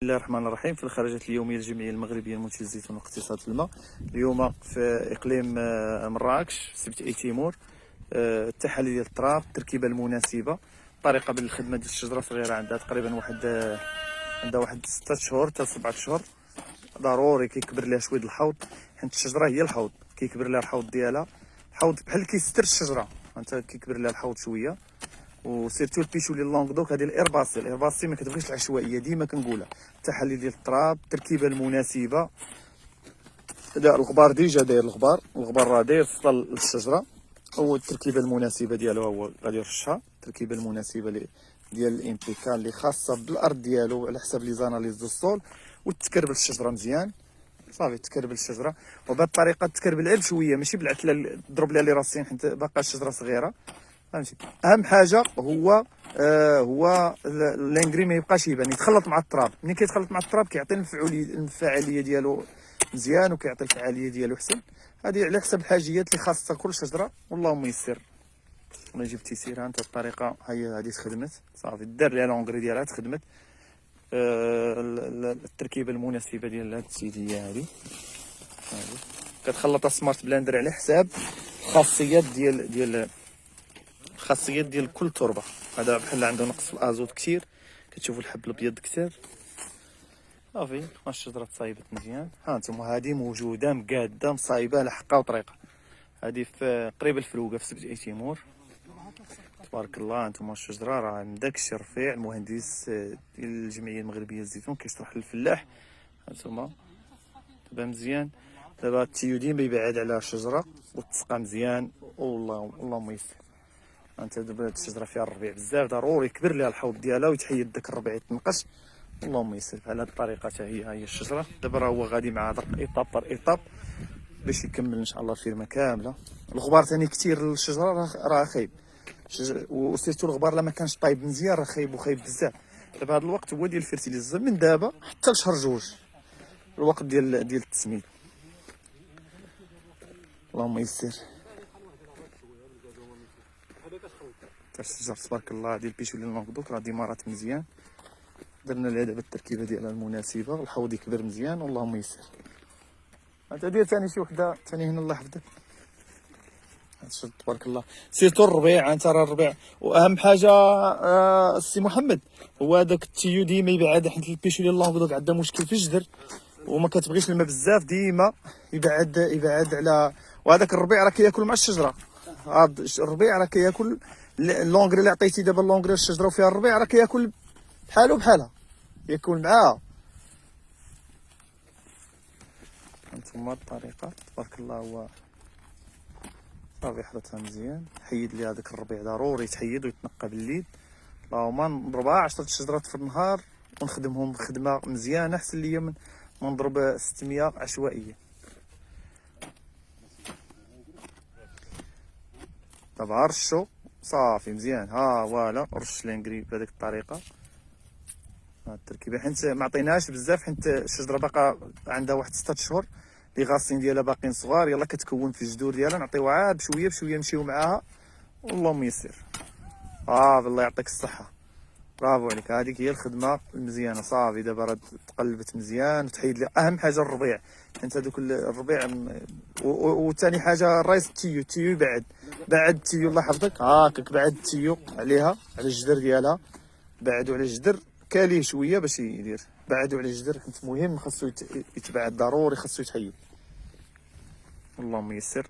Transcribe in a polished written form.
بسم الله الرحمن الرحيم. في الخرجات اليوميه للجمعيه المغربيه لمنتج الزيتون واقتصاد الماء، اليوم في اقليم مراكش سبت اي تيمور. التحاليل ديال التراب، التركيبه المناسبه، الطريقه بالخدمه ديال الشجره صغيره عندها تقريبا واحد 6 شهور حتى 7 شهور. ضروري كيكبر لها شويه الحوض، حيت الشجره هي الحوض، كيكبر لها الحوض ديالها. الحوض بحال كيستر الشجره، انت كيكبر لها الحوض شويه. وسيرتو البيشولي لونغدوك، هذه الارباسي ما كتبغيش العشوائيه، ديما كنقولها. التحلي ديال التراب، التركيبه المناسبه. الغبار ديجا داير الغبار راه داير وصل للشجره، هو التركيبه المناسبه ديالو هو غادي يرشها. التركيبه المناسبه ديال الامبيكال اللي خاصه بالارض ديالو على حساب لي زاناليز دو السول، وتكربل الشجره مزيان. صافي تكربل الشجره، وبهذه الطريقه تكربل غير بشويه، ماشي بالعتله تضرب لها لي راسين حيت باقا الشجره صغيره، فهمتي. اهم حاجه هو الانغري ما يبقاش يبان، يتخلط مع التراب. ملي كيتخلط مع التراب كيعطي الفعاليه ديالو مزيان، وكيعطي الفعاليه ديالو حسن. هذه على حسب الحاجيات اللي خاصها كل شجره، والله ييسر. انا جبت سيرها انت الطريقه هي هذه تخدمت صافي، دار ليها لونغري ديالها تخدمت. التركيبه المناسبه ديال هاد السيديه هذه كتخلطها سمارت بلندر على حساب الخاصيات ديال كل تربه. هذا بحال عنده نقص في الازوت كثير، كتشوفوا الحب الابيض كثير. صافي الشجره تصايبت مزيان. ها انتم هذه موجوده مقاده مصايبه على حقها وطريقه. هذه في قريب الفلوقه في سبت اي تيمور. تبارك الله. انتم الشجره راه عند داك الشيء رفيع. المهندس ديال الجمعيه المغربيه للزيتون كيشرح للفلاح. هانتوما دابا مزيان. دابا التيو ديما يبعد على الشجره وتسقى مزيان، والله ييسر. انت دابا الشجره فيها الربيع بزاف، ضروري يكبر لها الحوض ديالها ويتحيد داك الربيع يتنقش. اللهم ييسر. بحال هاد الطريقه حتى هي الشجره. دابا راه هو غادي مع درك ايطاب بار ايطاب باش يكمل ان شاء الله الفيرمه كامله. الغبار ثاني كثير للشجره راه خايب، وسيرتو الغبار لما كانش طايب مزيان راه خايب بزاف. دابا هذا الوقت هو ديال الفيرتيليزر، من دابا حتى لشهر جوج الوقت ديال التسميد. اللهم ييسر. الشجر تبارك الله ديال البيشولي لونغدوك راه ديمارات مزيان. درنا لها دابا التركيبه ديالها المناسبه، الحوض يكبر مزيان، واللهم ييسر. انت دير ثاني شي وحده ثاني هنا، الله يحفظك. تبارك الله. سيرتو الربيع، انت راه الربيع. واهم حاجه السي محمد هو هذاك التيو ديما يبعد، حيت البيشولي لونغدوك عندها مشكل في الجدر وما كتبغيش الماء بزاف، ديما يبعد على. وهذاك الربيع راه كياكل مع الشجره. هذا الربيع راه كياكل اللونغري اللي عطيتي دابا، اللونغري الشجره وفيها الربيع راه كياكل بحالها، ياكل معاها. هانتوما الطريقه تبارك الله. هو صافي حرتها مزيان، حيد لي هذاك الربيع، ضروري يتحيد ويتنقى بالليل. اللهم نضربها 10 شجرات في النهار ونخدمهم خدمه مزيانه، احسن ليا من نضرب 600 عشوائيه. دابا رشو صافي مزيان. ها فوالا رش لانكري بهذيك الطريقه. هاد التركيبه حيت ما عطيناهاش بزاف، حيت الشجره باقا عندها واحد 6 شهور، لي غاسين ديالها باقيين صغار، يلا كتكون في الجذور ديالها. نعطيوها عاد بشويه نمشيو معاها، والله ييسر. بالله يعطيك الصحه، برافو عليك. هذيك هي الخدمه المزيانه. صافي دابا راه تقلبت مزيان وتحيد لي. اهم حاجه الربيع، حيت هذوك الربيع. وثاني حاجه الرئيس التيو بعد التيو، الله يحفظك. هاكاك بعد التيو عليها، على الجدر ديالها. بعدوا على الجدر كاليه شويه باش يدير. بعدوا على الجدر حيت مهم، خاصو يتبعد، ضروري خاصو يتحيد. اللهم ييسر.